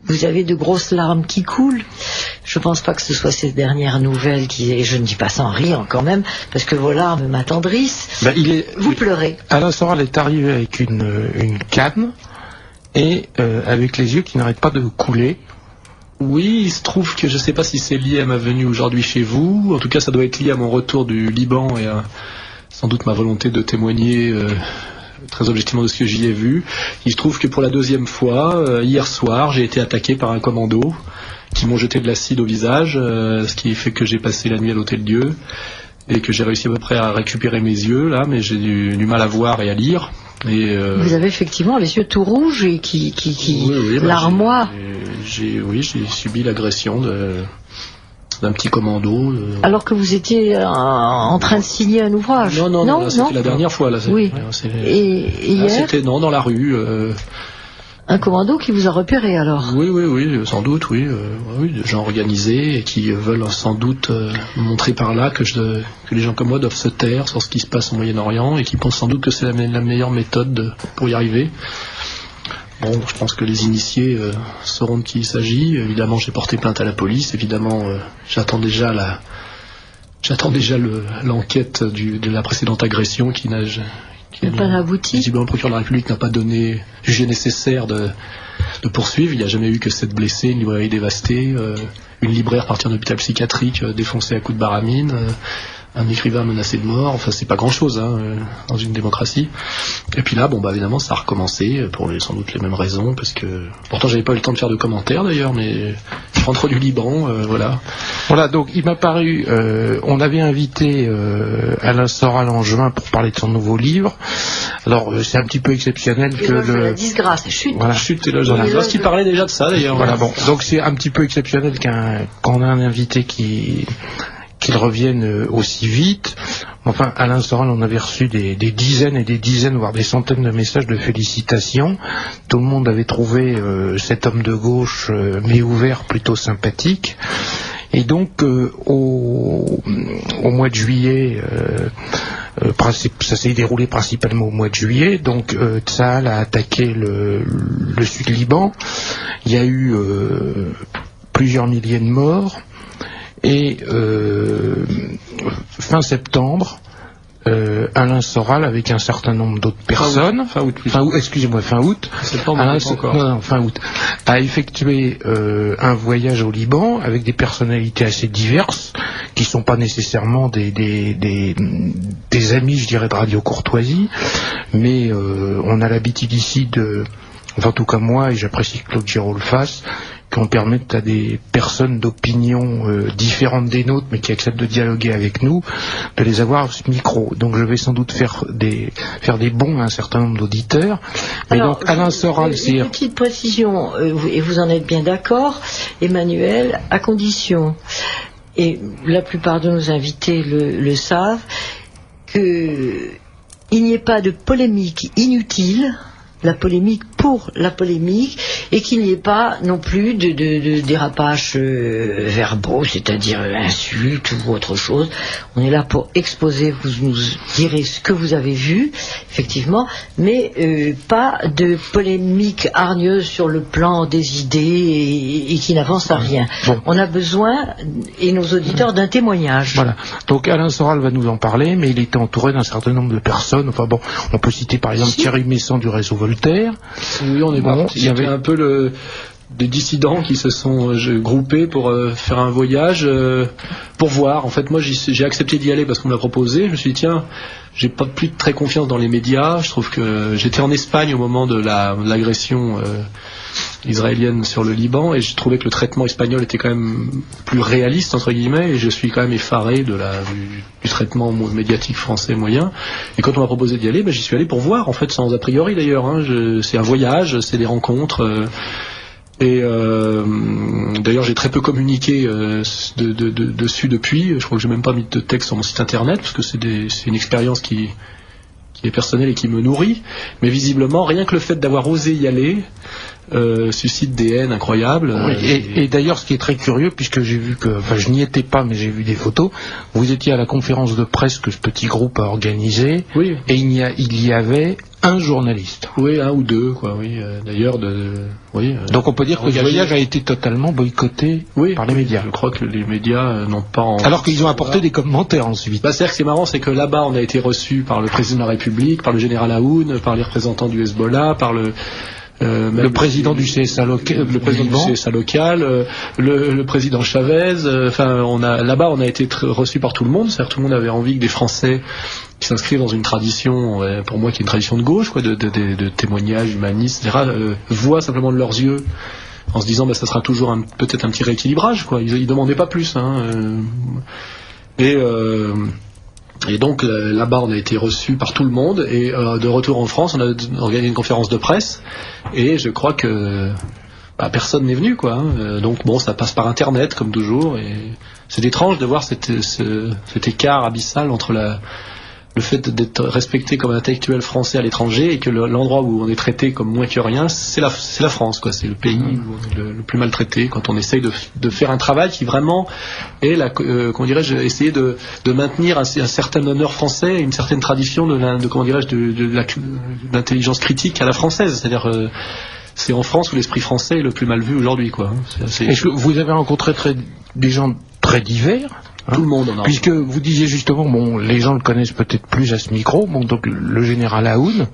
vous avez de grosses larmes qui coulent. Je ne pense pas que ce soit ces dernières nouvelles et je ne dis pas ça en riant quand même, parce que vos larmes m'attendrissent. Vous pleurez. Alain Soral est arrivé avec une canne et avec les yeux qui n'arrêtent pas de couler. Oui, il se trouve que je ne sais pas si c'est lié à ma venue aujourd'hui chez vous. En tout cas, ça doit être lié à mon retour du Liban et à sans doute ma volonté de témoigner très objectivement de ce que j'y ai vu. Il se trouve que pour la deuxième fois, hier soir, j'ai été attaqué par un commando qui m'ont jeté de l'acide au visage, ce qui fait que j'ai passé la nuit à l'Hôtel-Dieu et que j'ai réussi à peu près à récupérer mes yeux là, mais j'ai du mal à voir et à lire. Vous avez effectivement les yeux tout rouges et qui l'armoire. J'ai subi l'agression d'un petit commando. Alors que vous étiez en train de signer un ouvrage. Non, là, c'était la dernière fois. Là, oui. Et hier, c'était dans la rue. Un commando qui vous a repéré alors. Oui, sans doute, oui. Des gens organisés et qui veulent sans doute montrer par là que les gens comme moi doivent se taire sur ce qui se passe au Moyen-Orient et qui pensent sans doute que c'est la meilleure méthode pour y arriver. Bon, je pense que les initiés sauront de qui il s'agit. Évidemment, j'ai porté plainte à la police. Évidemment, j'attends déjà l'enquête de la précédente agression qui n'a pas abouti. Visiblement, le procureur de la République n'a pas jugé nécessaire de poursuivre. Il n'y a jamais eu que 7 blessés, une librairie dévastée, une libraire partie en hôpital psychiatrique défoncée à coups de baramine, un écrivain menacé de mort. Enfin, c'est pas grand-chose dans une démocratie. Et puis là, évidemment, ça a recommencé pour sans doute les mêmes raisons, parce que pourtant j'avais pas eu le temps de faire de commentaires d'ailleurs, mais je rentre du Liban, voilà. Voilà, donc il m'a paru, on avait invité Alain Soral en juin pour parler de son nouveau livre. Alors c'est un petit peu exceptionnel que la disgrâce, chute. Voilà. Chute et je pense qu'il parlait déjà de ça d'ailleurs. Voilà, bon, donc c'est un petit peu exceptionnel qu'on a un invité qu'il revienne aussi vite. Enfin, Alain Soral, on avait reçu des dizaines et des dizaines, voire des centaines de messages de félicitations. Tout le monde avait trouvé cet homme de gauche, mais ouvert, plutôt sympathique. Et donc, au mois de juillet, ça s'est déroulé principalement au mois de juillet, donc Tsahal a attaqué le sud Liban. Il y a eu plusieurs milliers de morts. Et fin septembre, Alain Soral, avec un certain nombre d'autres personnes, fin août, a effectué un voyage au Liban avec des personnalités assez diverses, qui sont pas nécessairement des amis, je dirais, de Radio Courtoisie, mais on a l'habitude ici en tout cas moi, et j'apprécie que Claude Giraud le fasse, qu'on permette à des personnes d'opinion différentes des nôtres, mais qui acceptent de dialoguer avec nous, de les avoir à ce micro. Donc je vais sans doute faire des bons à un certain nombre d'auditeurs. Mais donc Alain Soral, c'est... Une petite précision, et vous en êtes bien d'accord, Emmanuel, à condition, et la plupart de nos invités le savent, qu'il n'y ait pas de polémique inutile, la polémique pour la polémique, et qu'il n'y ait pas non plus de dérapages verbaux, c'est-à-dire insultes ou autre chose. On est là pour exposer, vous nous direz ce que vous avez vu, effectivement, mais pas de polémique hargneuse sur le plan des idées et qui n'avance à rien. Bon. On a besoin, et nos auditeurs, d'un témoignage. Voilà. Donc Alain Soral va nous en parler, mais il était entouré d'un certain nombre de personnes. Enfin bon, on peut citer par exemple Thierry Messon du réseau Voltaire. Oui, on est parti. Il y avait un peu des dissidents qui se sont groupés pour faire un voyage pour voir. En fait, moi, j'ai accepté d'y aller parce qu'on me l'a proposé. Je me suis dit, tiens, j'ai pas plus très confiance dans les médias. Je trouve que j'étais en Espagne au moment de l'agression israélienne sur le Liban, et je trouvais que le traitement espagnol était quand même plus réaliste, entre guillemets, et je suis quand même effaré du traitement médiatique français moyen. Et quand on m'a proposé d'y aller, j'y suis allé pour voir, en fait, sans a priori d'ailleurs. C'est un voyage, c'est des rencontres. Et d'ailleurs, j'ai très peu communiqué dessus depuis. Je crois que j'ai même pas mis de texte sur mon site internet, parce que c'est une expérience qui est personnelle et qui me nourrit. Mais visiblement, rien que le fait d'avoir osé y aller suscite des haines incroyables. Oui, et d'ailleurs, ce qui est très curieux, puisque j'ai vu je n'y étais pas, mais j'ai vu des photos, vous étiez à la conférence de presse que ce petit groupe a organisée, oui. Et il y avait un journaliste. Oui, un ou deux, quoi. Oui. D'ailleurs, donc on peut dire que le voyage a été totalement boycotté par les médias. Je crois que les médias n'ont pas. Alors qu'ils ont apporté des commentaires ensuite. C'est-à-dire que c'est marrant, c'est que là-bas, on a été reçu par le président de la République, par le général Aoun, par les représentants du Hezbollah, par le président du CSA local, le président Chavez. Là-bas, on a été reçu par tout le monde. C'est-à-dire tout le monde avait envie que des Français qui s'inscrivent dans une tradition, pour moi, qui est une tradition de gauche, quoi, de témoignages humanistes, etc., voient simplement de leurs yeux, en se disant, ça sera toujours peut-être un petit rééquilibrage, quoi. Ils demandaient pas plus, Et donc là-bas, on a été reçu par tout le monde, et de retour en France, on a organisé une conférence de presse, et je crois que personne n'est venu, quoi. Donc ça passe par Internet comme toujours, et c'est étrange de voir cet écart abyssal entre le fait d'être respecté comme intellectuel français à l'étranger et que l'endroit où on est traité comme moins que rien, c'est la France, quoi. C'est le pays où on est le plus maltraité quand on essaye de faire un travail qui vraiment est essayer de maintenir un certain honneur français, une certaine tradition de l'intelligence critique à la française. C'est-à-dire c'est en France où l'esprit français est le plus mal vu aujourd'hui, quoi. Est-ce que vous avez rencontré des gens très divers? Tout le monde en a. Puisque vous disiez justement, les gens le connaissent peut-être plus à ce micro, donc le général Aoun.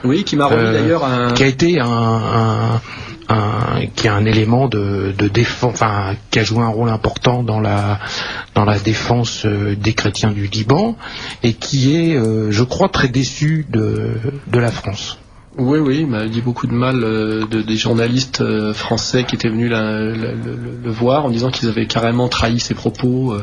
Oui, qui m'a remis d'ailleurs qui a été qui a un élément de défense, qui a joué un rôle important dans la défense des chrétiens du Liban, et qui est, je crois, très déçu de la France. Oui, il m'a dit beaucoup de mal des journalistes français qui étaient venus le voir en disant qu'ils avaient carrément trahi ses propos.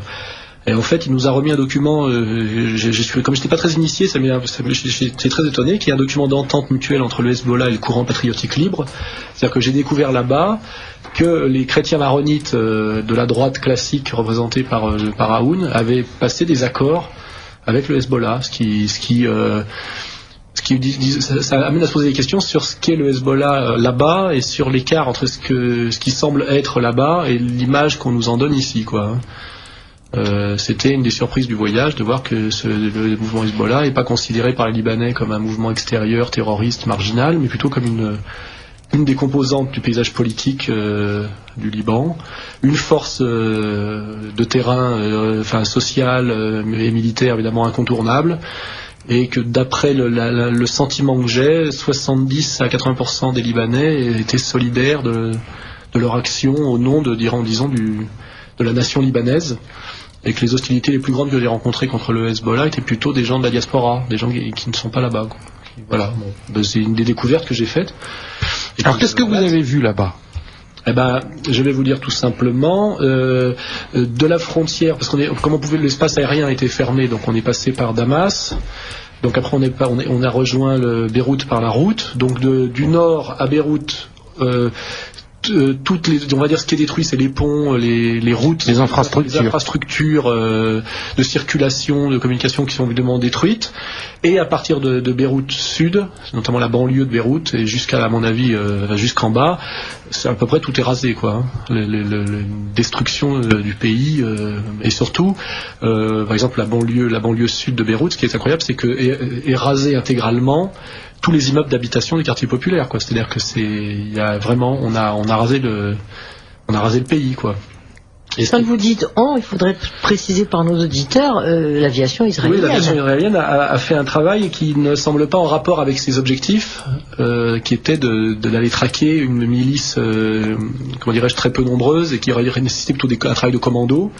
Et en fait, il nous a remis un document, comme je n'étais pas très initié, j'étais très étonné, qu'il y a un document d'entente mutuelle entre le Hezbollah et le courant patriotique libre. C'est-à-dire que j'ai découvert là-bas que les chrétiens maronites de la droite classique représentés par Aoun avaient passé des accords avec le Hezbollah, ça amène à se poser des questions sur ce qu'est le Hezbollah là-bas et sur l'écart entre ce qui semble être là-bas et l'image qu'on nous en donne ici, quoi. C'était une des surprises du voyage de voir que le mouvement Hezbollah n'est pas considéré par les Libanais comme un mouvement extérieur, terroriste, marginal, mais plutôt comme une des composantes du paysage politique du Liban, une force de terrain, sociale et militaire évidemment incontournable, et que d'après le sentiment que j'ai, 70 à 80% des Libanais étaient solidaires de leur action au nom de la nation libanaise, et que les hostilités les plus grandes que j'ai rencontrées contre le Hezbollah étaient plutôt des gens de la diaspora, des gens qui ne sont pas là-bas, quoi. Voilà, c'est une des découvertes que j'ai faites. Alors qu'est-ce que vous avez vu là-bas ? Je vais vous dire tout simplement de la frontière, parce l'espace aérien a été fermé, donc on est passé par Damas. Donc après on a rejoint le Beyrouth par la route. Donc du nord à Beyrouth, on va dire ce qui est détruit, c'est les ponts, les routes, les infrastructures de circulation, de communication qui sont évidemment détruites. Et à partir de Beyrouth Sud, notamment la banlieue de Beyrouth, et à mon avis, jusqu'en bas, c'est à peu près tout est rasé, quoi. Destruction du pays, et surtout, par exemple, la banlieue sud de Beyrouth, ce qui est incroyable, c'est que est rasé intégralement tous les immeubles d'habitation des quartiers populaires, quoi. C'est-à-dire que on a rasé le pays, quoi. Et quand vous dites il faudrait préciser par nos auditeurs l'aviation israélienne. Oui, l'aviation israélienne a fait un travail qui ne semble pas en rapport avec ses objectifs, qui était d'aller traquer une milice, très peu nombreuse et qui aurait nécessité plutôt un travail de commando.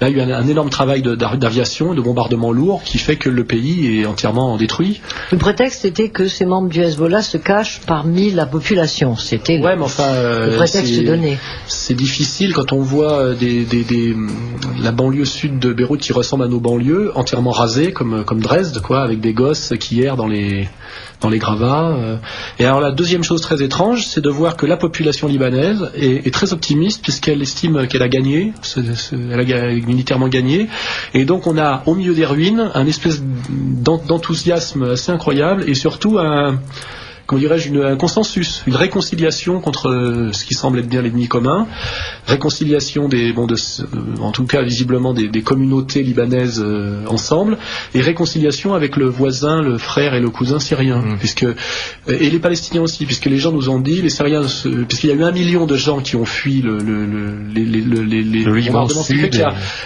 Là, il y a eu un énorme travail d'aviation, de bombardement lourd, qui fait que le pays est entièrement détruit. Le prétexte était que ces membres du Hezbollah se cachent parmi la population. C'était le prétexte donné. C'est difficile quand on voit la banlieue sud de Beyrouth qui ressemble à nos banlieues, entièrement rasées comme Dresde, quoi, avec des gosses qui errent dans les gravats. Et alors la deuxième chose très étrange, c'est de voir que la population libanaise est très optimiste puisqu'elle estime qu'elle a gagné, elle a militairement gagné, et donc on a au milieu des ruines un espèce d'enthousiasme assez incroyable, et surtout comment dirais-je, un consensus, une réconciliation contre ce qui semble être bien l'ennemi commun, réconciliation en tout cas visiblement des communautés libanaises ensemble, et réconciliation avec le voisin, le frère et le cousin syrien, et les Palestiniens aussi, puisque les gens nous ont dit, les Syriens, puisqu'il y a eu 1 million de gens qui ont fui les bombardements,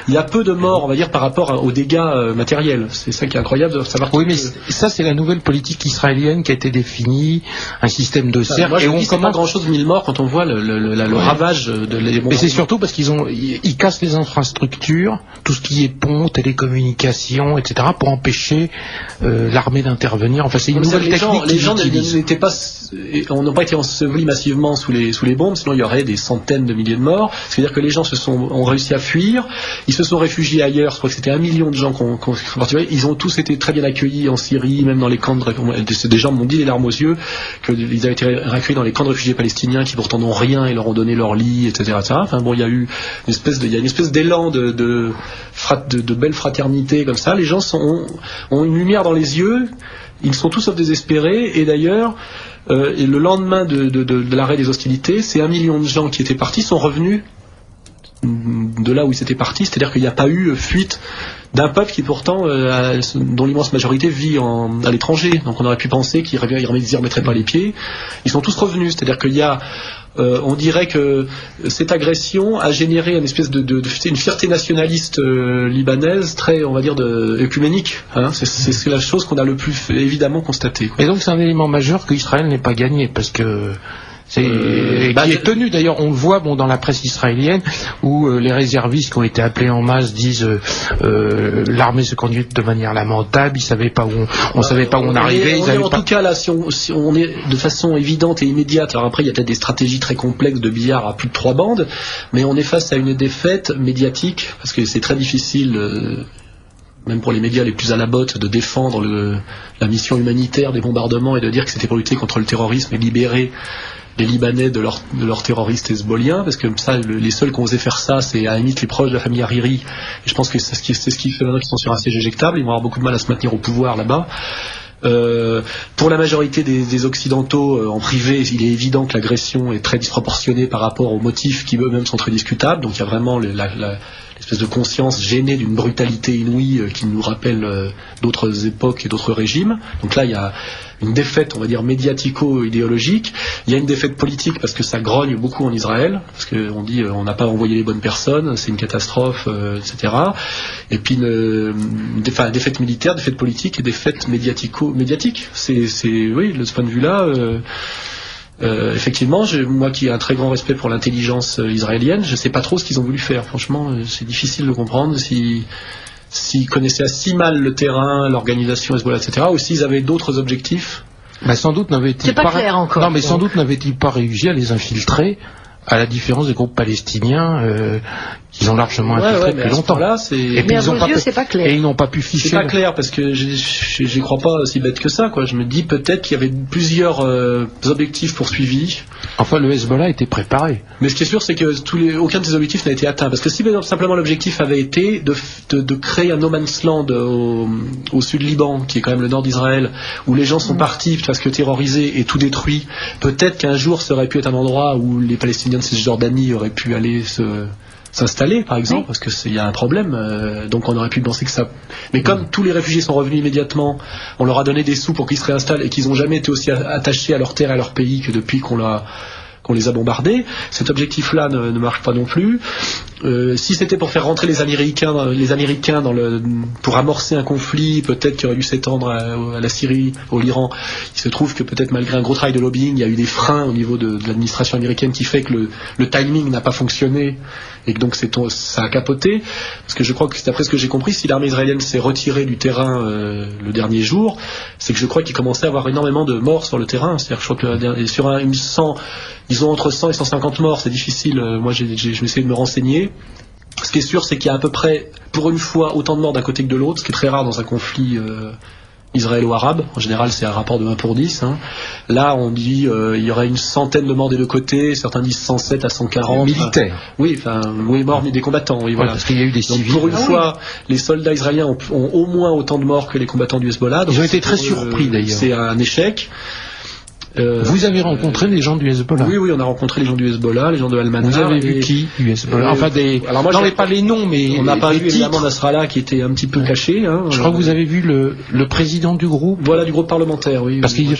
il y a peu de morts, on va dire, par rapport aux dégâts matériels. C'est ça qui est incroyable de savoir. Oui, mais ça c'est la nouvelle politique israélienne qui a été définie, un système de cercle. Moi, c'est pas grand-chose 1000 morts quand on voit le ravage de les bombardements. Mais c'est surtout parce qu'ils cassent les infrastructures, tout ce qui est pont, télécommunications, etc., pour empêcher l'armée d'intervenir. Enfin, c'est une nouvelle technique. Les gens n'étaient pas, n'ont pas été ensevelis massivement sous les bombes, sinon il y aurait des centaines de milliers de morts. C'est-à-dire que les gens ont réussi à fuir, ils se sont réfugiés ailleurs. Je crois que c'était 1 million de gens qu'on participé. Ils ont tous été très bien accueillis en Syrie, même dans les camps des gens m'ont dit les larmes aux yeux qu'ils avaient été accueillis dans les camps de réfugiés palestiniens qui pourtant n'ont rien et leur ont donné leur lit, etc. Enfin bon, il y a eu une espèce d'élan de belle fraternité comme ça. Les gens ont une lumière dans les yeux. Ils sont tous sauf désespérés. Et d'ailleurs, et le lendemain de l'arrêt des hostilités, ces 1 million de gens qui étaient partis sont revenus de là où ils étaient partis, c'est-à-dire qu'il n'y a pas eu fuite d'un peuple qui pourtant, dont l'immense majorité vit à l'étranger. Donc on aurait pu penser qu'ils n'y remettraient pas les pieds. Ils sont tous revenus, c'est-à-dire qu'il y a on dirait que cette agression a généré une espèce une fierté nationaliste libanaise très, on va dire, œcuménique. C'est la chose qu'on a le plus évidemment constatée. Et donc c'est un élément majeur qu'Israël n'ait pas gagné, parce que qui est tenu d'ailleurs, on le voit dans la presse israélienne où les réservistes qui ont été appelés en masse disent l'armée se conduit de manière lamentable, ils savaient pas où on savait pas où on arrivait. En tout cas là, si on est de façon évidente et immédiate, alors après il y a peut-être des stratégies très complexes de billard à plus de 3 bandes, mais on est face à une défaite médiatique parce que c'est très difficile. Même pour les médias les plus à la botte, de défendre la mission humanitaire des bombardements et de dire que c'était pour lutter contre le terrorisme et libérer les Libanais de leurs terroristes hezbolliens, parce que ça, les seuls qui ont osé faire ça, c'est à la limite les proches de la famille Hariri, et je pense que c'est ce qui fait maintenant qu'ils sont sur un siège éjectable, ils vont avoir beaucoup de mal à se maintenir au pouvoir là-bas. Pour la majorité des Occidentaux en privé, il est évident que l'agression est très disproportionnée par rapport aux motifs qui eux-mêmes sont très discutables, donc il y a vraiment l'espèce de conscience gênée d'une brutalité inouïe qui nous rappelle d'autres époques et d'autres régimes. Donc là, il y a une défaite, on va dire, médiatico-idéologique. Il y a une défaite politique parce que ça grogne beaucoup en Israël, parce qu'on dit on n'a pas envoyé les bonnes personnes, c'est une catastrophe, etc. Et puis défaite militaire, défaite politique et défaite médiatique. Oui, de ce point de vue-là. Effectivement, moi qui ai un très grand respect pour l'intelligence israélienne, je ne sais pas trop ce qu'ils ont voulu faire. Franchement, c'est difficile de comprendre s'ils connaissaient si mal le terrain, l'organisation Hezbollah, etc., ou s'ils avaient d'autres objectifs. Sans doute n'avaient-ils pas clair encore. Non, mais sans doute n'avaient-ils pas réussi à les infiltrer, à la différence des groupes palestiniens qu'ils ont largement infiltrés depuis longtemps. Mais à vos yeux, c'est pas clair. Et ils n'ont pas pu ficher. C'est pas clair parce que j'y crois pas aussi bête que ça, quoi. Je me dis peut-être qu'il y avait plusieurs objectifs poursuivis. Enfin, le Hezbollah était préparé. Mais ce qui est sûr, c'est que aucun de ces objectifs n'a été atteint. Parce que si simplement l'objectif avait été de créer un no man's land au sud Liban, qui est quand même le nord d'Israël, où les gens sont partis parce que terrorisés et tout détruit, peut-être qu'un jour ça aurait pu être un endroit où les Palestiniens de Cisjordanie auraient pu aller s'installer, par exemple, parce qu'il y a un problème, donc on aurait pu penser que ça... Mais comme tous les réfugiés sont revenus immédiatement, on leur a donné des sous pour qu'ils se réinstallent et qu'ils n'ont jamais été aussi attachés à leur terre et à leur pays que depuis qu'on les a bombardés, cet objectif-là ne marche pas non plus. Si c'était pour faire rentrer les Américains pour amorcer un conflit, peut-être qu'il aurait dû s'étendre à la Syrie, au l'Iran. Il se trouve que peut-être malgré un gros travail de lobbying, il y a eu des freins au niveau de l'administration américaine qui fait que le timing n'a pas fonctionné et que donc ça a capoté. Parce que je crois que d'après ce que j'ai compris, si l'armée israélienne s'est retirée du terrain le dernier jour, c'est que je crois qu'il commençait à avoir énormément de morts sur le terrain. C'est-à-dire que je crois que ils ont entre 100 et 150 morts, c'est difficile. Moi, je vais essayer de me renseigner. Ce qui est sûr, c'est qu'il y a à peu près, pour une fois, autant de morts d'un côté que de l'autre, ce qui est très rare dans un conflit israélo-arabe. En général, c'est un rapport de 1 pour 10. Là, on dit il y aurait une centaine de morts des deux côtés, certains disent 107 à 140. Militaires. Morts, mais des combattants. Oui, voilà. Parce qu'il y a eu des civils. Donc, pour une fois, les soldats israéliens ont au moins autant de morts que les combattants du Hezbollah. Donc, ils ont été très surpris, d'ailleurs. C'est un échec. Vous avez rencontré les gens du Hezbollah? Oui, on a rencontré les gens du Hezbollah, les gens de Al-Manar. Vous avez vu qui du Hezbollah? Enfin, alors moi, pas les noms, mais on n'a pas vu évidemment Nasrallah qui était un petit peu caché. Hein. Je crois que vous avez vu le président du groupe. Voilà, du groupe parlementaire, oui. Parce qu'il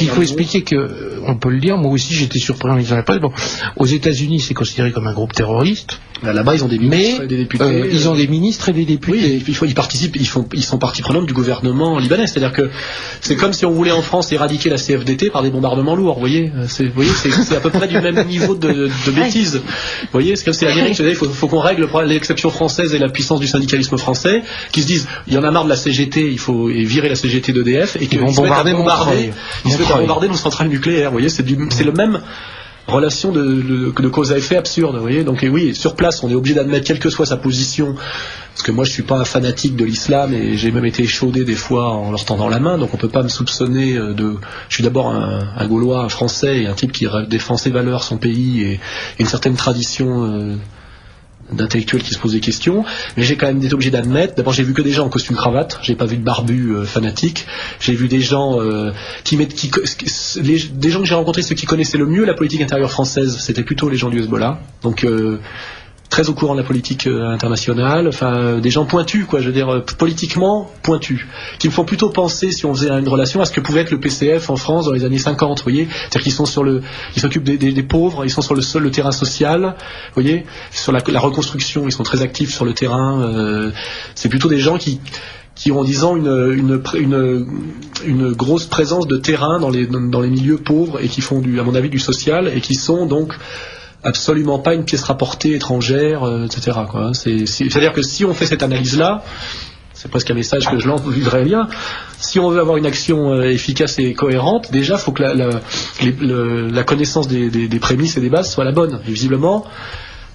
faut expliquer que, on peut le dire, moi aussi j'étais surpris en lisant la presse. Bon, aux États-Unis, c'est considéré comme un groupe terroriste. Là-bas, ils ont des ministres et des députés. Ils ont des ministres et des députés. Oui, ils participent, ils sont partie prenante du gouvernement libanais. C'est-à-dire que c'est comme si on voulait en France éradiquer la CFDT par des bombardements lourds. Vous voyez, c'est à peu près du même niveau de bêtises. Vous voyez, c'est comme si l'Amérique, il faut qu'on règle l'exception française et la puissance du syndicalisme français, qui se disent, il y en a marre de la CGT, il faut virer la CGT d'EDF et qu'ils vont bombarder nos centrales nucléaires. Vous voyez, c'est le même relation de cause à effet absurde, vous voyez. Donc oui, sur place, on est obligé d'admettre, quelle que soit sa position, parce que moi je suis pas un fanatique de l'islam et j'ai même été échaudé des fois en leur tendant la main, donc on peut pas me soupçonner je suis d'abord un Gaulois, un Français et un type qui défend ses valeurs, son pays et une certaine tradition d'intellectuels qui se posent des questions, mais j'ai quand même été obligé d'admettre, d'abord j'ai vu que des gens en costume cravate, j'ai pas vu de barbus fanatiques, j'ai vu des gens des gens que j'ai rencontrés, ceux qui connaissaient le mieux la politique intérieure française, c'était plutôt les gens du Hezbollah, donc très au courant de la politique internationale, enfin des gens pointus, quoi, je veux dire politiquement pointus, qui me font plutôt penser, si on faisait une relation, à ce que pouvait être le PCF en France dans les années 50, vous voyez, c'est-à-dire qu'ils sont ils s'occupent des pauvres, ils sont sur le terrain social, vous voyez, sur la reconstruction, ils sont très actifs sur le terrain, c'est plutôt des gens qui ont, disons, une grosse présence de terrain dans les milieux pauvres et qui font à mon avis du social et qui sont donc absolument pas une pièce rapportée étrangère, etc. Quoi. C'est-à-dire que si on fait cette analyse-là, c'est presque un message que je lance israélien, si on veut avoir une action efficace et cohérente, déjà il faut que la connaissance des prémices et des bases soit la bonne. Et visiblement,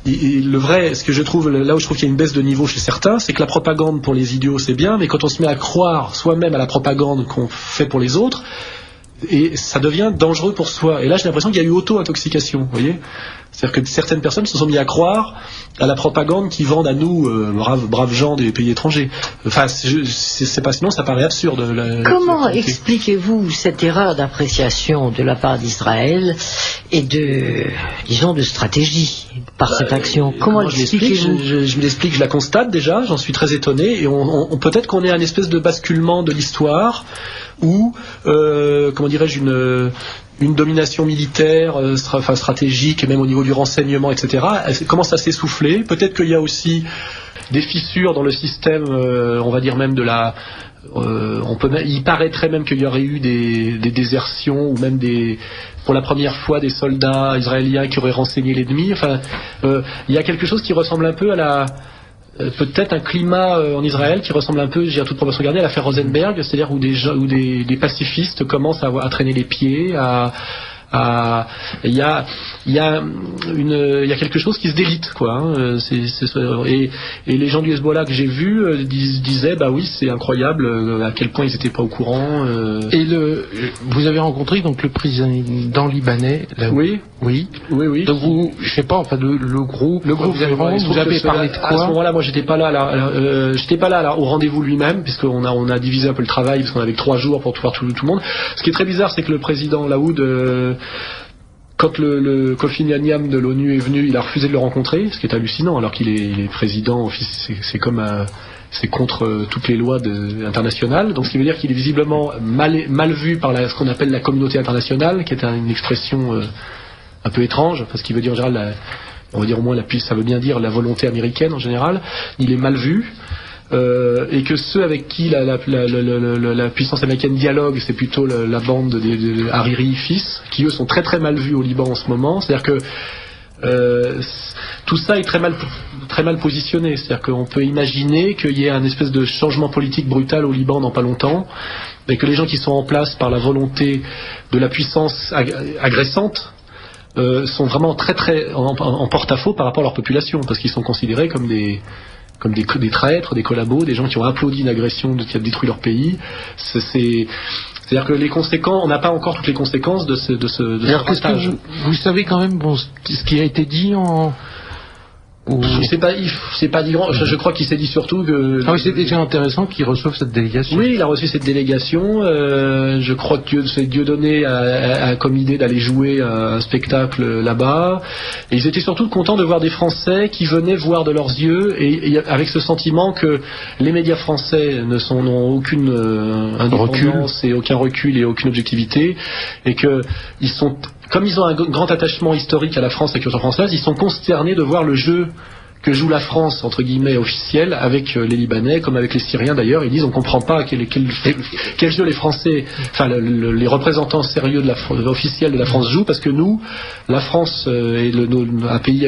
ce que je trouve, là où je trouve qu'il y a une baisse de niveau chez certains, c'est que la propagande pour les idiots c'est bien, mais quand on se met à croire soi-même à la propagande qu'on fait pour les autres, et ça devient dangereux pour soi. Et là j'ai l'impression qu'il y a eu auto-intoxication, vous voyez. C'est-à-dire que certaines personnes se sont mis à croire à la propagande qui vendent à nous, braves gens des pays étrangers. Enfin, c'est pas, sinon ça paraît absurde. Comment expliquez-vous cette erreur d'appréciation de la part d'Israël et de stratégie par cette action? Comment l'expliquez-vous? Je me l'explique, je la constate déjà, j'en suis très étonné, et peut-être qu'on est à une espèce de basculement de l'histoire où, comment dirais-je, une domination militaire, stratégique, même au niveau du renseignement, etc., elle commence à s'essouffler. Peut-être qu'il y a aussi des fissures dans le système, on va dire même il paraîtrait même qu'il y aurait eu des désertions ou même pour la première fois des soldats israéliens qui auraient renseigné l'ennemi. Enfin, il y a quelque chose qui ressemble un peu à peut-être un climat en Israël qui ressemble un peu, j'ai à toute proportion gardée, à l'affaire Rosenberg, c'est-à-dire où des pacifistes commencent à traîner les pieds, il y a quelque chose qui se délite, quoi. Hein. Et les gens du Hezbollah que j'ai vus disaient, bah oui, c'est incroyable à quel point ils n'étaient pas au courant. Et vous avez rencontré donc le président libanais. Oui. Donc je sais pas, enfin le groupe. Vous avez parlé de quoi? À ce moment-là, moi j'étais pas là au rendez-vous lui-même, puisqu'on a divisé un peu le travail, parce qu'on avait 3 jours pour voir tout le monde. Ce qui est très bizarre, c'est que le président Laoud, quand le Kofi Annan de l'ONU est venu, il a refusé de le rencontrer, ce qui est hallucinant, alors qu'il est président, c'est contre toutes les lois internationales. Donc ce qui veut dire qu'il est visiblement mal vu par ce qu'on appelle la communauté internationale, qui est une expression un peu étrange, parce qu'il veut dire en général, on va dire au moins ça veut bien dire la volonté américaine en général. Il est mal vu. Et que ceux avec qui la puissance américaine dialogue, c'est plutôt la bande de Hariri fils, qui eux sont très très mal vus au Liban en ce moment. C'est-à-dire que tout ça est très mal positionné. C'est-à-dire qu'on peut imaginer qu'il y ait un espèce de changement politique brutal au Liban dans pas longtemps, et que les gens qui sont en place par la volonté de la puissance agressante sont vraiment très très en porte-à-faux par rapport à leur population, parce qu'ils sont considérés comme des traîtres, des collabos, des gens qui ont applaudi une agression qui a détruit leur pays. C'est-à-dire que on n'a pas encore toutes les conséquences de ce. Alors, qu'est-ce que vous savez quand même, ce qui a été dit C'est pas dit grand. Je crois qu'il s'est dit surtout que. Ah oui, c'est déjà intéressant qu'il reçoive cette délégation. Oui, il a reçu cette délégation. Je crois que Dieudonné a comme idée d'aller jouer un spectacle là-bas. Et ils étaient surtout contents de voir des Français qui venaient voir de leurs yeux et avec ce sentiment que les médias français n'ont aucune indépendance et aucun recul et aucune objectivité, et que comme ils ont un grand attachement historique à la France et à la culture française, ils sont consternés de voir le jeu que joue la France, entre guillemets, officielle, avec les Libanais, comme avec les Syriens d'ailleurs. Ils disent on comprend pas quel jeu les Français, enfin les représentants sérieux officiels de la France jouent, parce que nous, la France est un pays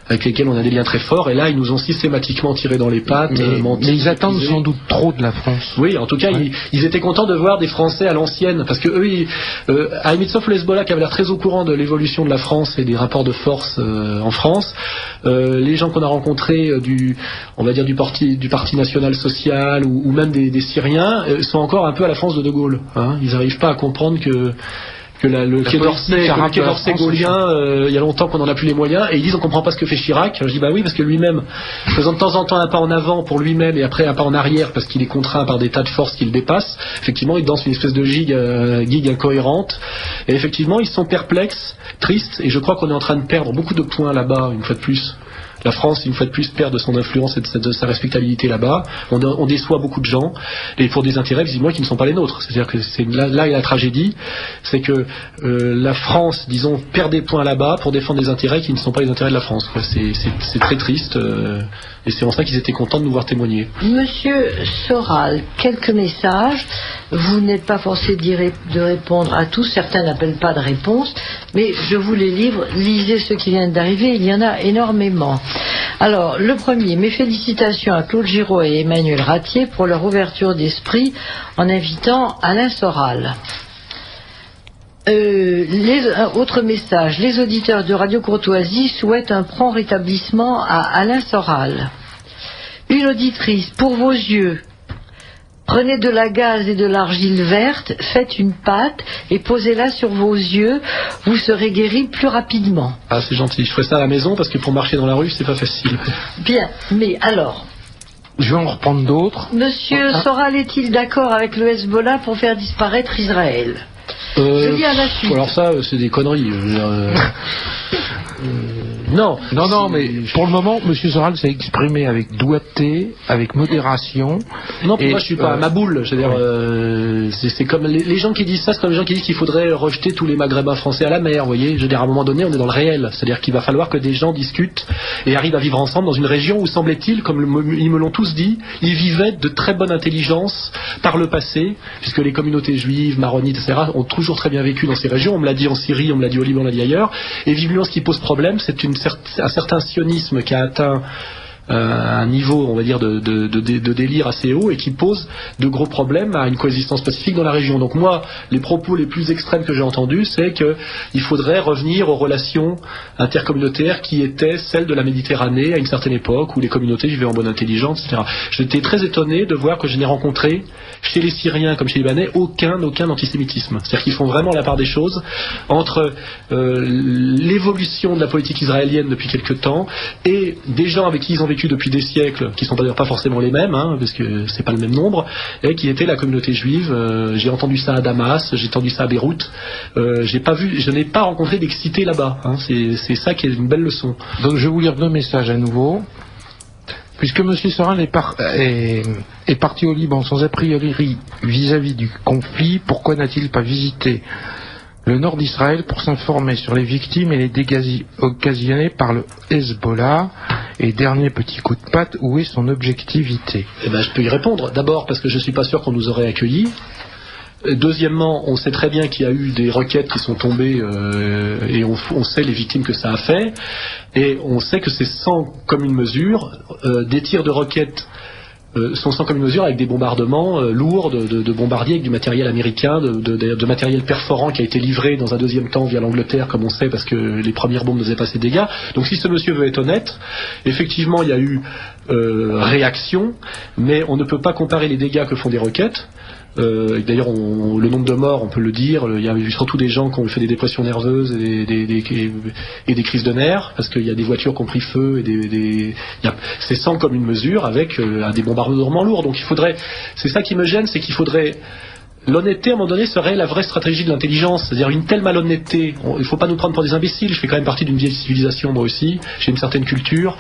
avec lesquels on a des liens très forts, et là ils nous ont systématiquement tiré dans les pattes. Mais ils attendent sans doute trop de la France. Oui, en tout cas, ils étaient contents de voir des Français à l'ancienne, parce que eux, à limite, sauf le Hezbollah qui avait l'air très au courant de l'évolution de la France et des rapports de force en France, les gens qu'on a rencontrés on va dire du Parti National Social ou même des Syriens sont encore un peu à la France de Gaulle. Hein. Ils n'arrivent pas à comprendre que le Quai d'Orsay gaulien, il y a longtemps qu'on n'en a plus les moyens, et ils disent on comprend pas ce que fait Chirac. Je dis bah oui, parce que lui-même, faisant de temps en temps un pas en avant pour lui-même et après un pas en arrière parce qu'il est contraint par des tas de forces qui le dépassent, effectivement il danse une espèce de gigue incohérente, et effectivement ils sont perplexes, tristes, et je crois qu'on est en train de perdre beaucoup de points là-bas une fois de plus. La France, une fois de plus, perd de son influence et de sa respectabilité là-bas. On déçoit beaucoup de gens, et pour des intérêts visiblement qui ne sont pas les nôtres. C'est-à-dire que là est la tragédie, c'est que la France, disons, perd des points là-bas pour défendre des intérêts qui ne sont pas les intérêts de la France. C'est très triste, et c'est en ça qu'ils étaient contents de nous voir témoigner. Monsieur Soral, quelques messages. Vous n'êtes pas forcé de répondre à tous, certains n'appellent pas de réponse, mais je vous les livre, lisez ceux qui viennent d'arriver, il y en a énormément. Alors, le premier, mes félicitations à Claude Giraud et Emmanuel Ratier pour leur ouverture d'esprit en invitant Alain Soral. Autre message, les auditeurs de Radio Courtoisie souhaitent un prompt rétablissement à Alain Soral. Une auditrice, pour vos yeux, prenez de la gaze et de l'argile verte, faites une pâte et posez-la sur vos yeux, vous serez guéri plus rapidement. Ah, c'est gentil, je ferai ça à la maison parce que pour marcher dans la rue, c'est pas facile. Bien, mais alors... Je vais en reprendre d'autres. Monsieur Soral est-il d'accord avec le Hezbollah pour faire disparaître Israël ? Je lis à la suite. Alors ça, c'est des conneries. Non, mais pour le moment, M. Soral s'est exprimé avec doigté, avec modération. Non, moi je suis pas à ma boule. C'est-à-dire, c'est comme les gens qui disent ça, c'est comme les gens qui disent qu'il faudrait rejeter tous les Maghrébins français à la mer. Vous voyez, je veux dire, à un moment donné, on est dans le réel. C'est-à-dire qu'il va falloir que des gens discutent et arrivent à vivre ensemble dans une région où, semble-t-il, comme ils me l'ont tous dit, ils vivaient de très bonne intelligence par le passé, puisque les communautés juives, maronites, etc., ont toujours très bien vécu dans ces régions. On me l'a dit en Syrie, on me l'a dit au Liban, on l'a dit ailleurs. Et visiblement, ce qui pose problème, c'est un certain sionisme qui a atteint un niveau, on va dire, de délire assez haut et qui pose de gros problèmes à une coexistence pacifique dans la région. Donc moi, les propos les plus extrêmes que j'ai entendus, c'est qu'il faudrait revenir aux relations intercommunautaires qui étaient celles de la Méditerranée à une certaine époque où les communautés vivaient en bonne intelligence, etc. J'étais très étonné de voir que je n'ai rencontré chez les Syriens comme chez les Libanais aucun antisémitisme. C'est-à-dire qu'ils font vraiment la part des choses entre l'évolution de la politique israélienne depuis quelque temps et des gens avec qui ils ont vécu depuis des siècles, qui sont d'ailleurs pas forcément les mêmes, parce que c'est pas le même nombre, et qui était la communauté juive. J'ai entendu ça à Damas, j'ai entendu ça à Beyrouth. Je n'ai pas rencontré d'excités là-bas. C'est ça qui est une belle leçon. Donc je vais vous lire deux messages à nouveau. Puisque M. Soral est parti au Liban sans a priori vis-à-vis du conflit, pourquoi n'a-t-il pas visité le nord d'Israël pour s'informer sur les victimes et les dégâts occasionnés par le Hezbollah? Et dernier petit coup de patte, où est son objectivité? Je peux y répondre. D'abord parce que je ne suis pas sûr qu'on nous aurait accueillis. Deuxièmement, on sait très bien qu'il y a eu des roquettes qui sont tombées et on sait les victimes que ça a fait. Et on sait que c'est sans commune mesure. Des tirs de roquettes sont sans commune mesure avec des bombardements lourds de bombardiers avec du matériel américain, de matériel perforant qui a été livré dans un deuxième temps via l'Angleterre, comme on sait, parce que les premières bombes ne faisaient pas ces dégâts. Donc si ce monsieur veut être honnête, effectivement il y a eu réaction, mais on ne peut pas comparer les dégâts que font des roquettes D'ailleurs, le nombre de morts, on peut le dire, il y a surtout des gens qui ont fait des dépressions nerveuses et des crises de nerfs, parce qu'il y a des voitures qui ont pris feu, c'est sans commune mesure avec des bombardements lourds. Donc c'est ça qui me gêne, c'est qu'il faudrait... L'honnêteté, à un moment donné, serait la vraie stratégie de l'intelligence. C'est-à-dire une telle malhonnêteté. Il ne faut pas nous prendre pour des imbéciles. Je fais quand même partie d'une vieille civilisation, moi aussi. J'ai une certaine culture.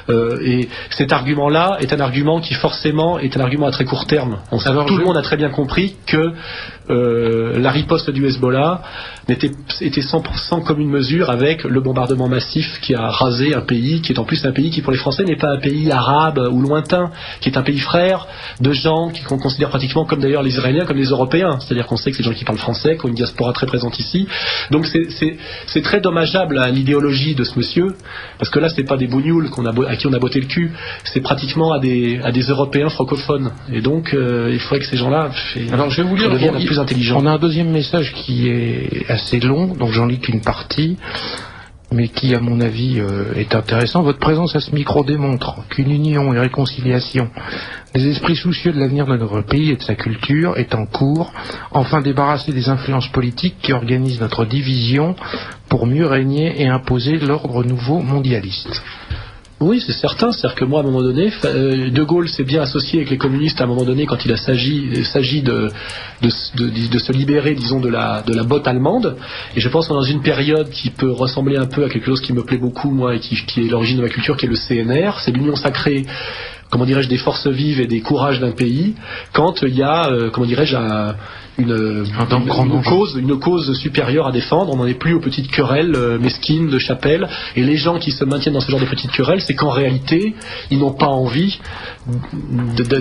Et cet argument-là est un argument qui, forcément, est un argument à très court terme. Tout le monde a très bien compris que la riposte du Hezbollah était 100% comme une mesure avec le bombardement massif qui a rasé un pays, qui est en plus un pays qui, pour les Français, n'est pas un pays arabe ou lointain, qui est un pays frère de gens qu'on considère pratiquement comme d'ailleurs les Israéliens, comme les Européens. C'est-à-dire qu'on sait que c'est des gens qui parlent français, qui ont une diaspora très présente ici. Donc c'est très dommageable à l'idéologie de ce monsieur, parce que là c'est pas des bougnoules à qui on a botté le cul, c'est pratiquement à des Européens francophones. Et donc il faudrait que ces gens-là deviennent plus intelligents. On a un deuxième message qui est assez long, donc j'en lis qu'une partie, mais qui, à mon avis, est intéressant. Votre présence à ce micro démontre qu'une union et réconciliation des esprits soucieux de l'avenir de notre pays et de sa culture est en cours, enfin débarrasser des influences politiques qui organisent notre division pour mieux régner et imposer l'ordre nouveau mondialiste. Oui, c'est certain. C'est-à-dire que moi, à un moment donné, De Gaulle s'est bien associé avec les communistes à un moment donné quand il s'agit de se libérer, disons, de la botte allemande. Et je pense qu'on est dans une période qui peut ressembler un peu à quelque chose qui me plaît beaucoup, moi, et qui est l'origine de ma culture, qui est le CNR. C'est l'union sacrée, comment dirais-je, des forces vives et des courages d'un pays, quand il y a, comment dirais-je, une cause supérieure à défendre. On n'en est plus aux petites querelles mesquines de chapelle. Et les gens qui se maintiennent dans ce genre de petites querelles, c'est qu'en réalité, ils n'ont pas envie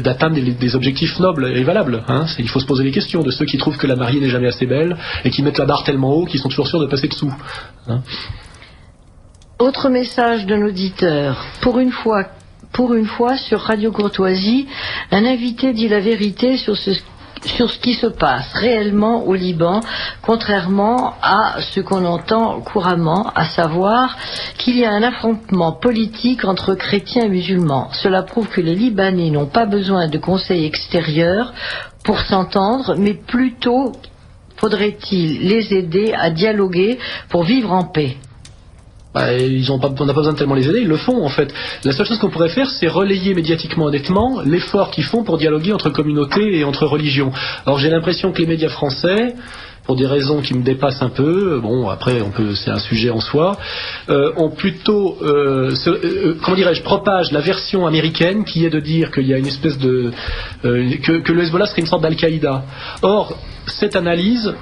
d'atteindre des objectifs nobles et valables. Il faut se poser les questions de ceux qui trouvent que la mariée n'est jamais assez belle et qui mettent la barre tellement haut qu'ils sont toujours sûrs de passer dessous. Autre message d'un auditeur. Pour une fois, sur Radio Courtoisie, un invité dit la vérité sur ce qui se passe réellement au Liban, contrairement à ce qu'on entend couramment, à savoir qu'il y a un affrontement politique entre chrétiens et musulmans. Cela prouve que les Libanais n'ont pas besoin de conseils extérieurs pour s'entendre, mais plutôt faudrait-il les aider à dialoguer pour vivre en paix. On n'a pas besoin de tellement les aider, ils le font en fait. La seule chose qu'on pourrait faire, c'est relayer médiatiquement honnêtement l'effort qu'ils font pour dialoguer entre communautés et entre religions. Alors j'ai l'impression que les médias français, pour des raisons qui me dépassent un peu, bon après c'est un sujet en soi, ont plutôt, comment dirais-je, propagent la version américaine qui est de dire qu'il y a une espèce de, que le Hezbollah serait une sorte d'Al-Qaïda. Or, cette analyse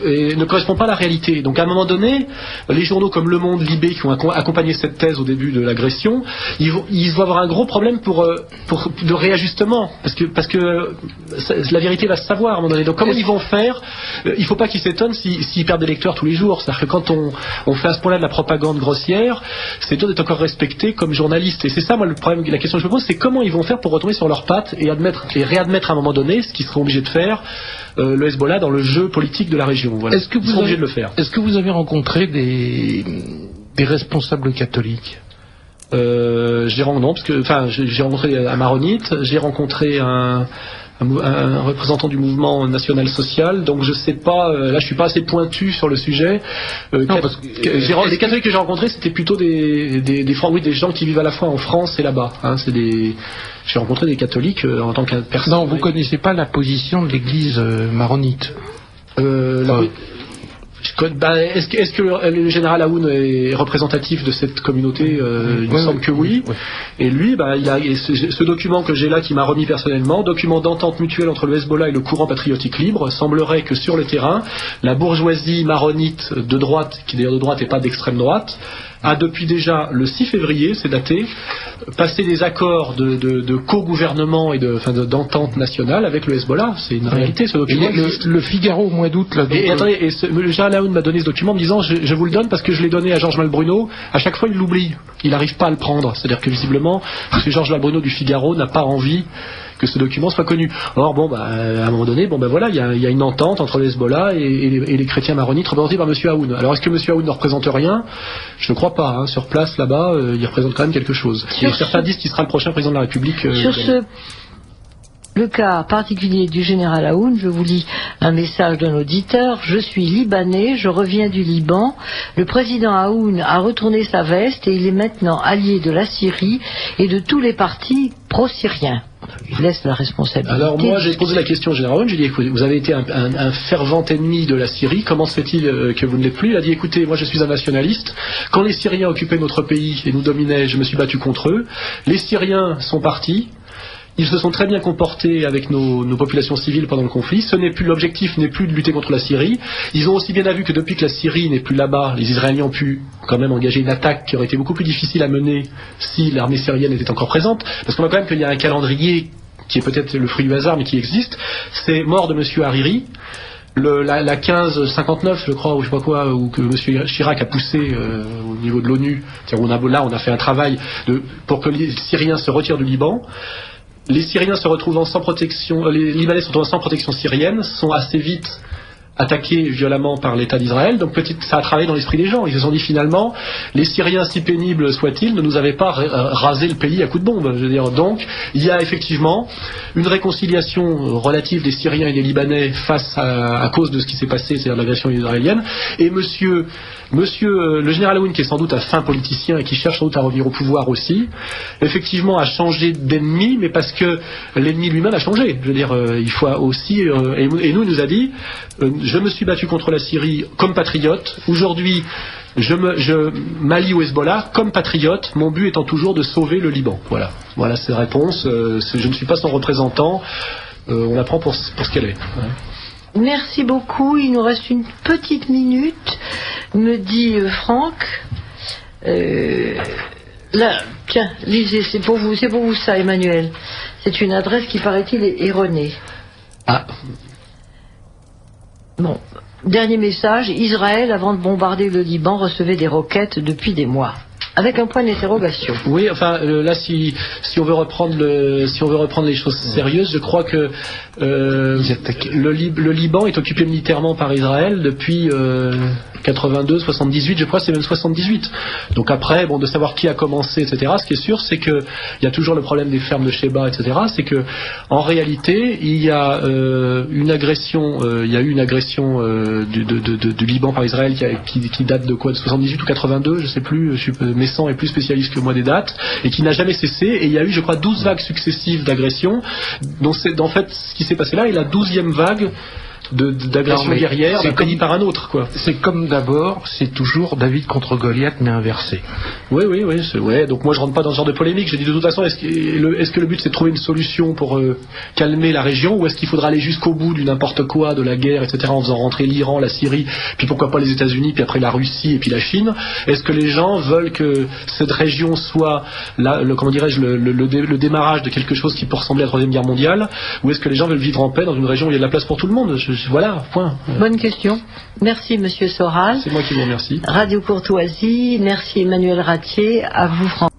et ne correspond pas à la réalité. Donc à un moment donné, les journaux comme Le Monde, Libé, qui ont accompagné cette thèse au début de l'agression, ils vont avoir un gros problème de réajustement, parce que la vérité va se savoir à un moment donné. Donc comment ils vont faire? Il ne faut pas qu'ils s'étonnent s'ils perdent des lecteurs tous les jours. C'est-à-dire que quand on fait à ce point-là de la propagande grossière, c'est dur d'être encore respecté comme journaliste. Et c'est ça, moi, le problème, la question que je me pose, c'est comment ils vont faire pour retomber sur leurs pattes et réadmettre à un moment donné, ce qu'ils seront obligés de faire, le Hezbollah dans le jeu politique de la région. Voilà. Ils seront obligés de le faire. Est-ce que vous avez rencontré des responsables catholiques? J'ai rencontré un maronite, j'ai rencontré un représentant du mouvement national social, donc je sais pas, là je suis pas assez pointu sur le sujet. Les catholiques que j'ai rencontrés, c'était plutôt des gens qui vivent à la fois en France et là-bas. J'ai rencontré des catholiques en tant que personne. Non, vous connaissez pas la position de l'église maronite? Est-ce que le général Aoun est représentatif de cette communauté? Il me semble que oui. Et lui, il y a ce document que j'ai là qui m'a remis personnellement, document d'entente mutuelle entre le Hezbollah et le courant patriotique libre. Semblerait que sur le terrain, la bourgeoisie maronite de droite, qui d'ailleurs de droite et pas d'extrême droite, a depuis déjà le 6 février, c'est daté, passé des accords de co-gouvernement et d'entente nationale avec le Hezbollah. C'est une réalité, ce document. Le Figaro au mois d'août, là. Le général Aoun m'a donné ce document en me disant je vous le donne parce que je l'ai donné à Georges Malbruno. À chaque fois, il l'oublie. Il n'arrive pas à le prendre. C'est-à-dire que visiblement, M. Georges Malbruno du Figaro n'a pas envie que ce document soit connu. Or, à un moment donné, voilà, il y a une entente entre le Hezbollah et les chrétiens maronites représentés par M. Aoun. Alors, est-ce que M. Aoun ne représente rien? Je ne crois pas. Sur place, là-bas, il représente quand même quelque chose. Et certains disent qu'il sera le prochain président de la République. le cas particulier du général Aoun, je vous lis un message d'un auditeur. Je suis libanais, je reviens du Liban. Le président Aoun a retourné sa veste et il est maintenant allié de la Syrie et de tous les partis pro-syriens. Il laisse la responsabilité. Alors moi j'ai posé la question au général Aoun, j'ai dit écoutez, vous avez été un fervent ennemi de la Syrie, comment se fait-il que vous ne l'êtes plus? Il a dit écoutez, moi je suis un nationaliste, quand les Syriens occupaient notre pays et nous dominaient, je me suis battu contre eux, les Syriens sont partis. Ils se sont très bien comportés avec nos populations civiles pendant le conflit. L'objectif n'est plus de lutter contre la Syrie. Ils ont aussi bien vu que depuis que la Syrie n'est plus là-bas, les Israéliens ont pu quand même engager une attaque qui aurait été beaucoup plus difficile à mener si l'armée syrienne était encore présente. Parce qu'on voit quand même qu'il y a un calendrier qui est peut-être le fruit du hasard, mais qui existe. C'est mort de Monsieur Hariri. La 1559, je crois, ou je sais pas quoi, où que M. Chirac a poussé au niveau de l'ONU. On a fait un travail pour que les Syriens se retirent du Liban. Les Syriens se retrouvant sans protection, les Libanais se retrouvant sans protection syrienne, sont assez vite attaqués violemment par l'État d'Israël. Donc ça a travaillé dans l'esprit des gens. Ils se sont dit finalement, les Syriens, si pénibles soient-ils, ne nous avaient pas rasé le pays à coups de bombe. Je veux dire, donc il y a effectivement une réconciliation relative des Syriens et des Libanais face à cause de ce qui s'est passé, c'est-à-dire l'agression israélienne. Et Monsieur le général Aoun, qui est sans doute un fin politicien et qui cherche sans doute à revenir au pouvoir aussi, effectivement a changé d'ennemi, mais parce que l'ennemi lui-même a changé. Je veux dire, il faut aussi... et nous, il nous a dit, je me suis battu contre la Syrie comme patriote. Aujourd'hui, je m'allie au Hezbollah comme patriote, mon but étant toujours de sauver le Liban. Voilà ses réponses. Je ne suis pas son représentant. On la prend pour ce qu'elle est. Ouais. Merci beaucoup. Il nous reste une petite minute, me dit Franck. Là, tiens, lisez, c'est pour vous ça, Emmanuel. C'est une adresse qui, paraît-il, est erronée. Ah. Bon, dernier message. Israël, avant de bombarder le Liban, recevait des roquettes depuis des mois. Avec un point d'interrogation. Oui, enfin là, si on veut reprendre les choses sérieuses, je crois que le Liban est occupé militairement par Israël depuis 82, 78, je crois, c'est même 78. Donc après, bon, de savoir qui a commencé, etc. Ce qui est sûr, c'est que il y a toujours le problème des fermes de Sheba, etc. C'est que en réalité, il y a une agression, du Liban par Israël qui date de quoi, de 78 ou 82, je sais plus. Messan est plus spécialiste que moi des dates, et qui n'a jamais cessé. Et il y a eu, je crois, 12 vagues successives d'agression. Donc en fait, ce qui s'est passé là est la 12e vague d'agression guerrière d'un pays par un autre, quoi. C'est comme d'abord, c'est toujours David contre Goliath, mais inversé. Oui, donc moi je rentre pas dans ce genre de polémique. J'ai dit de toute façon, est-ce que le but c'est de trouver une solution pour calmer la région, ou est-ce qu'il faudra aller jusqu'au bout du n'importe quoi, de la guerre, etc., en faisant rentrer l'Iran, la Syrie, puis pourquoi pas les États-Unis, puis après la Russie et puis la Chine? Est-ce que les gens veulent que cette région soit le démarrage de quelque chose qui peut ressembler à la Troisième Guerre mondiale, ou est-ce que les gens veulent vivre en paix dans une région où il y a de la place pour tout le monde? Voilà, point. Bonne question. Merci, Monsieur Soral. C'est moi qui vous remercie. Radio Courtoisie, merci Emmanuel Ratier. À vous, François.